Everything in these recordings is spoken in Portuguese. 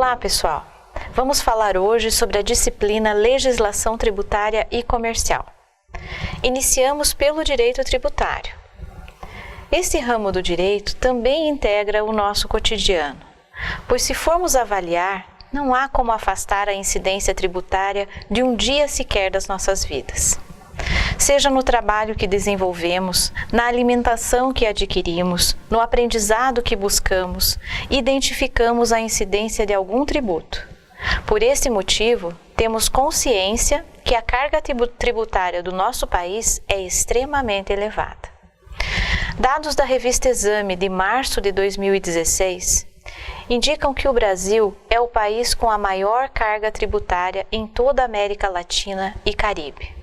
Olá, pessoal! Vamos falar hoje sobre a disciplina Legislação Tributária e Comercial. Iniciamos pelo direito tributário. Esse ramo do direito também integra o nosso cotidiano, pois se formos avaliar, não há como afastar a incidência tributária de um dia sequer das nossas vidas. Seja no trabalho que desenvolvemos, na alimentação que adquirimos, no aprendizado que buscamos, identificamos a incidência de algum tributo. Por esse motivo, temos consciência que a carga tributária do nosso país é extremamente elevada. Dados da revista Exame de março de 2016 indicam que o Brasil é o país com a maior carga tributária em toda a América Latina e Caribe.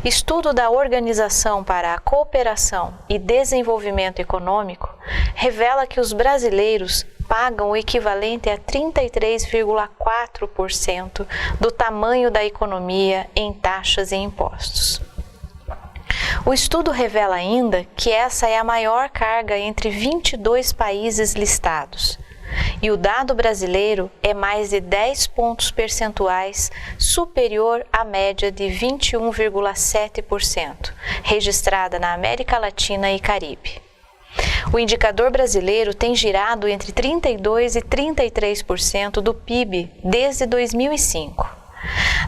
Estudo da Organização para a Cooperação e Desenvolvimento Econômico revela que os brasileiros pagam o equivalente a 33,4% do tamanho da economia em taxas e impostos. O estudo revela ainda que essa é a maior carga entre 22 países listados, e o dado brasileiro é mais de 10 pontos percentuais superior à média de 21,7%, registrada na América Latina e Caribe. O indicador brasileiro tem girado entre 32% e 33% do PIB desde 2005.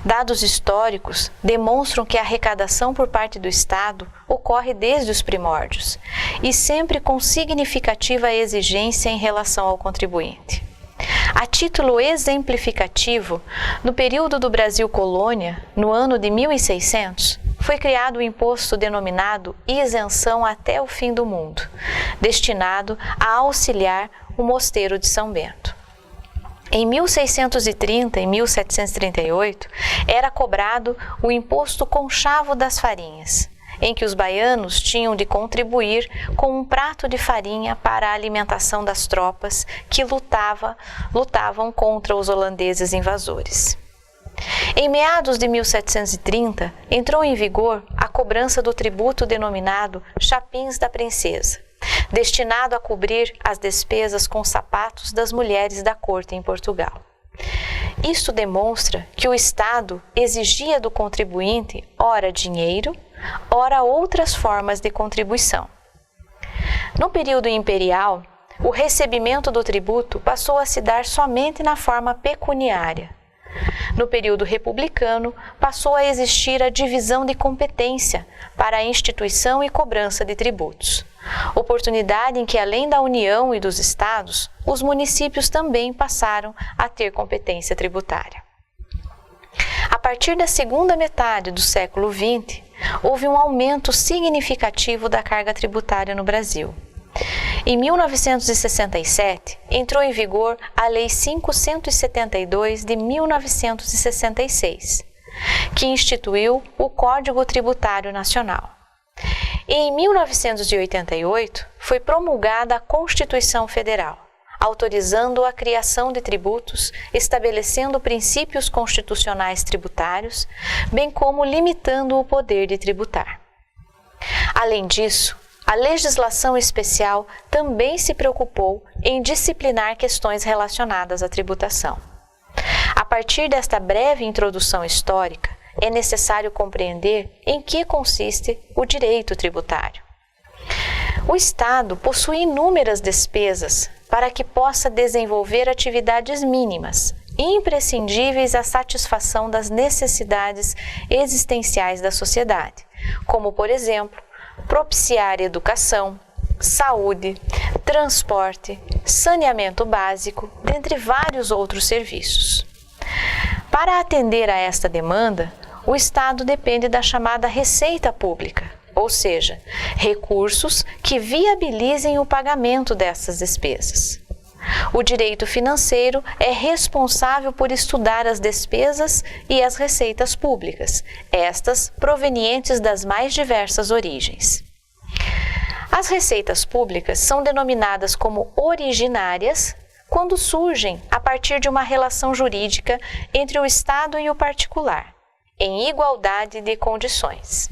Dados históricos demonstram que a arrecadação por parte do Estado ocorre desde os primórdios e sempre com significativa exigência em relação ao contribuinte. A título exemplificativo, no período do Brasil colônia, no ano de 1600, foi criado o imposto denominado Isenção até o Fim do Mundo, destinado a auxiliar o Mosteiro de São Bento. Em 1630 e 1738, era cobrado o imposto conchavo das farinhas, em que os baianos tinham de contribuir com um prato de farinha para a alimentação das tropas que lutavam contra os holandeses invasores. Em meados de 1730, entrou em vigor a cobrança do tributo denominado Chapins da Princesa, destinado a cobrir as despesas com sapatos das mulheres da corte em Portugal. Isto demonstra que o Estado exigia do contribuinte ora dinheiro, ora outras formas de contribuição. No período imperial, o recebimento do tributo passou a se dar somente na forma pecuniária. No período republicano, passou a existir a divisão de competência para a instituição e cobrança de tributos, oportunidade em que, além da União e dos Estados, os municípios também passaram a ter competência tributária. A partir da segunda metade do século XX, houve um aumento significativo da carga tributária no Brasil. Em 1967, entrou em vigor a Lei 5.172 de 1966, que instituiu o Código Tributário Nacional. E em 1988, foi promulgada a Constituição Federal, autorizando a criação de tributos, estabelecendo princípios constitucionais tributários, bem como limitando o poder de tributar. Além disso, a legislação especial também se preocupou em disciplinar questões relacionadas à tributação. A partir desta breve introdução histórica, é necessário compreender em que consiste o direito tributário. O Estado possui inúmeras despesas para que possa desenvolver atividades mínimas, imprescindíveis à satisfação das necessidades existenciais da sociedade, como, por exemplo, propiciar educação, saúde, transporte, saneamento básico, dentre vários outros serviços. Para atender a esta demanda, o Estado depende da chamada receita pública, ou seja, recursos que viabilizem o pagamento dessas despesas. O direito financeiro é responsável por estudar as despesas e as receitas públicas, estas provenientes das mais diversas origens. As receitas públicas são denominadas como originárias quando surgem a partir de uma relação jurídica entre o Estado e o particular, em igualdade de condições,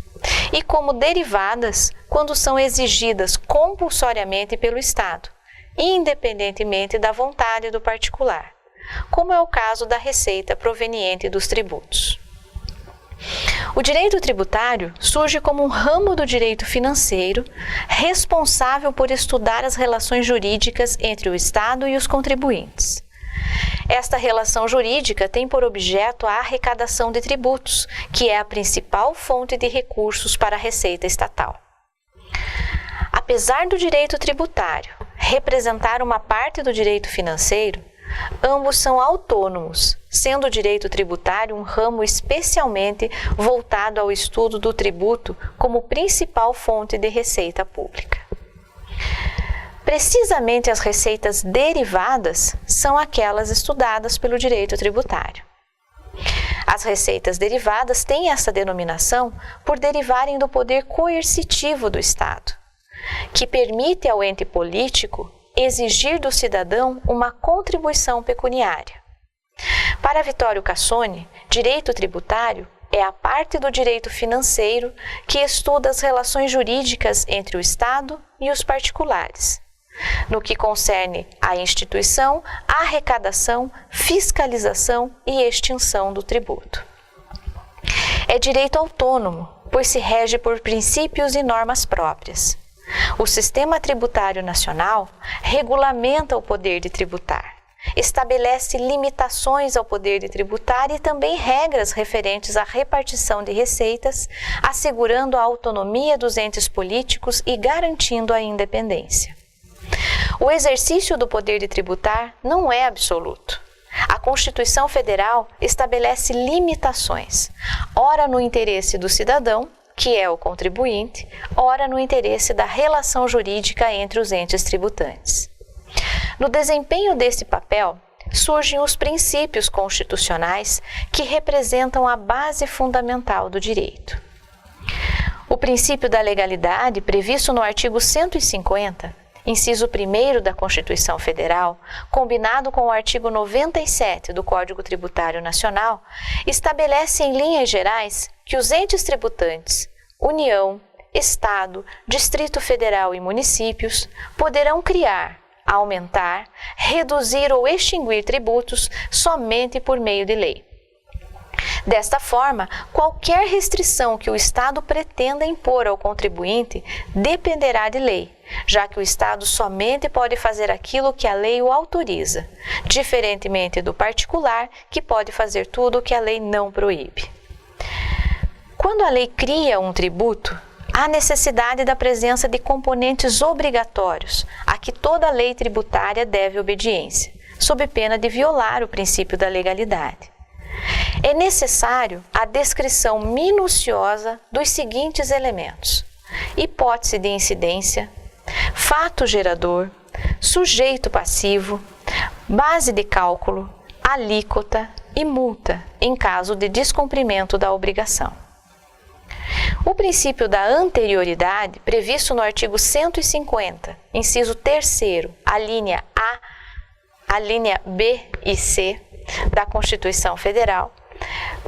e como derivadas quando são exigidas compulsoriamente pelo Estado, independentemente da vontade do particular, como é o caso da receita proveniente dos tributos. O direito tributário surge como um ramo do direito financeiro responsável por estudar as relações jurídicas entre o Estado e os contribuintes. Esta relação jurídica tem por objeto a arrecadação de tributos, que é a principal fonte de recursos para a receita estatal. Apesar do direito tributário representar uma parte do direito financeiro, ambos são autônomos, sendo o direito tributário um ramo especialmente voltado ao estudo do tributo como principal fonte de receita pública. Precisamente as receitas derivadas são aquelas estudadas pelo direito tributário. As receitas derivadas têm essa denominação por derivarem do poder coercitivo do Estado, que permite ao ente político exigir do cidadão uma contribuição pecuniária. Para Vittorio Cassoni, direito tributário é a parte do direito financeiro que estuda as relações jurídicas entre o Estado e os particulares, no que concerne à instituição, arrecadação, fiscalização e extinção do tributo. É direito autônomo, pois se rege por princípios e normas próprias. O sistema tributário nacional regulamenta o poder de tributar, estabelece limitações ao poder de tributar e também regras referentes à repartição de receitas, assegurando a autonomia dos entes políticos e garantindo a independência. O exercício do poder de tributar não é absoluto. A Constituição Federal estabelece limitações, ora no interesse do cidadão, que é o contribuinte, ora no interesse da relação jurídica entre os entes tributantes. No desempenho desse papel, surgem os princípios constitucionais que representam a base fundamental do direito. O princípio da legalidade, previsto no artigo 150, inciso 1º da Constituição Federal, combinado com o artigo 97 do Código Tributário Nacional, estabelece em linhas gerais que os entes tributantes, União, Estado, Distrito Federal e municípios poderão criar, aumentar, reduzir ou extinguir tributos somente por meio de lei. Desta forma, qualquer restrição que o Estado pretenda impor ao contribuinte dependerá de lei, já que o Estado somente pode fazer aquilo que a lei o autoriza, diferentemente do particular, que pode fazer tudo o que a lei não proíbe. Quando a lei cria um tributo, há necessidade da presença de componentes obrigatórios a que toda lei tributária deve obediência, sob pena de violar o princípio da legalidade. É necessário a descrição minuciosa dos seguintes elementos: hipótese de incidência, fato gerador, sujeito passivo, base de cálculo, alíquota e multa em caso de descumprimento da obrigação. O princípio da anterioridade, previsto no artigo 150, inciso 3º, a linha B e C da Constituição Federal,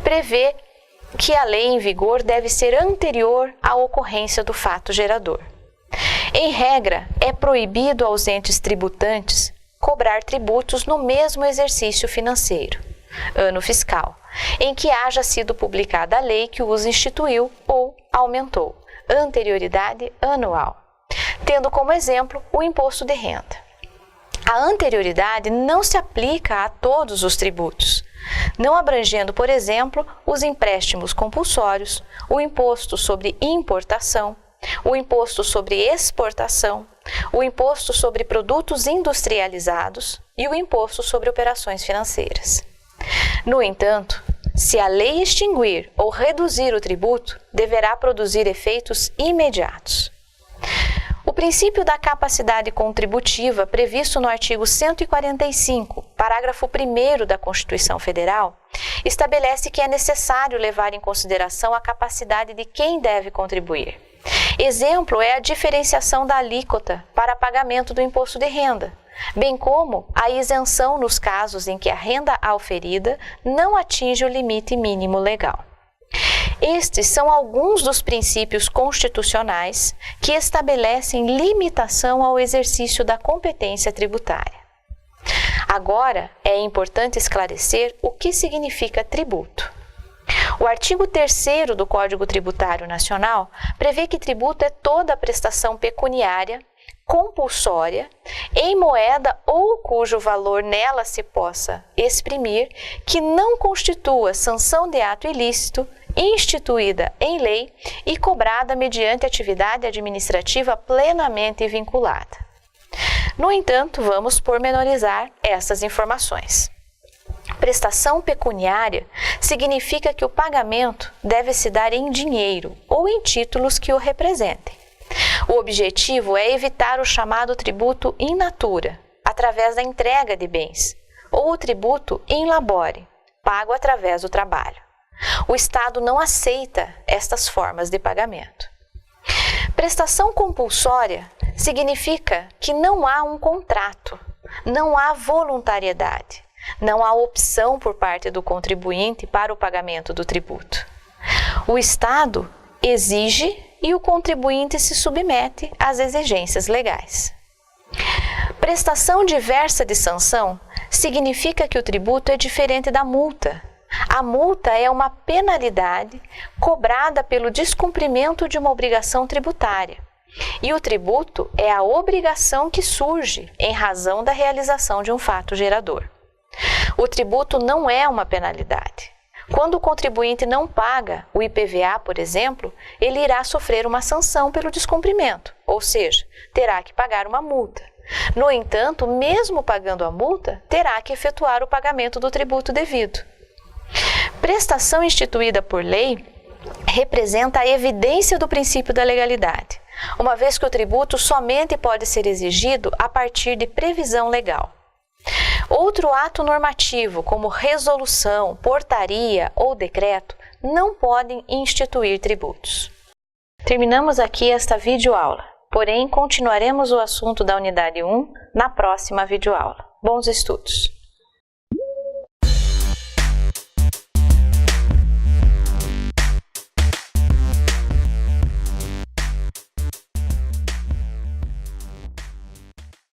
prevê que a lei em vigor deve ser anterior à ocorrência do fato gerador. Em regra, é proibido aos entes tributantes cobrar tributos no mesmo exercício financeiro, ano fiscal, em que haja sido publicada a lei que os instituiu ou aumentou, anterioridade anual, tendo como exemplo o imposto de renda. A anterioridade não se aplica a todos os tributos, não abrangendo, por exemplo, os empréstimos compulsórios, o imposto sobre importação, o imposto sobre exportação, o imposto sobre produtos industrializados e o imposto sobre operações financeiras. No entanto, se a lei extinguir ou reduzir o tributo, deverá produzir efeitos imediatos. O princípio da capacidade contributiva, previsto no artigo 145, parágrafo 1º da Constituição Federal, estabelece que é necessário levar em consideração a capacidade de quem deve contribuir. Exemplo é a diferenciação da alíquota para pagamento do imposto de renda, bem como a isenção nos casos em que a renda auferida não atinge o limite mínimo legal. Estes são alguns dos princípios constitucionais que estabelecem limitação ao exercício da competência tributária. Agora, é importante esclarecer o que significa tributo. O artigo 3º do Código Tributário Nacional prevê que tributo é toda a prestação pecuniária compulsória em moeda ou cujo valor nela se possa exprimir que não constitua sanção de ato ilícito instituída em lei e cobrada mediante atividade administrativa plenamente vinculada. No entanto, vamos pormenorizar essas informações. Prestação pecuniária significa que o pagamento deve se dar em dinheiro ou em títulos que o representem. O objetivo é evitar o chamado tributo in natura, através da entrega de bens, ou o tributo in labore, pago através do trabalho. O Estado não aceita estas formas de pagamento. Prestação compulsória significa que não há um contrato, não há voluntariedade, não há opção por parte do contribuinte para o pagamento do tributo. O Estado exige e o contribuinte se submete às exigências legais. Prestação diversa de sanção significa que o tributo é diferente da multa. A multa é uma penalidade cobrada pelo descumprimento de uma obrigação tributária. E o tributo é a obrigação que surge em razão da realização de um fato gerador. O tributo não é uma penalidade. Quando o contribuinte não paga o IPVA, por exemplo, ele irá sofrer uma sanção pelo descumprimento, ou seja, terá que pagar uma multa. No entanto, mesmo pagando a multa, terá que efetuar o pagamento do tributo devido. Prestação instituída por lei representa a evidência do princípio da legalidade, uma vez que o tributo somente pode ser exigido a partir de previsão legal. Outro ato normativo, como resolução, portaria ou decreto, não podem instituir tributos. Terminamos aqui esta videoaula, porém continuaremos o assunto da unidade 1 na próxima videoaula. Bons estudos!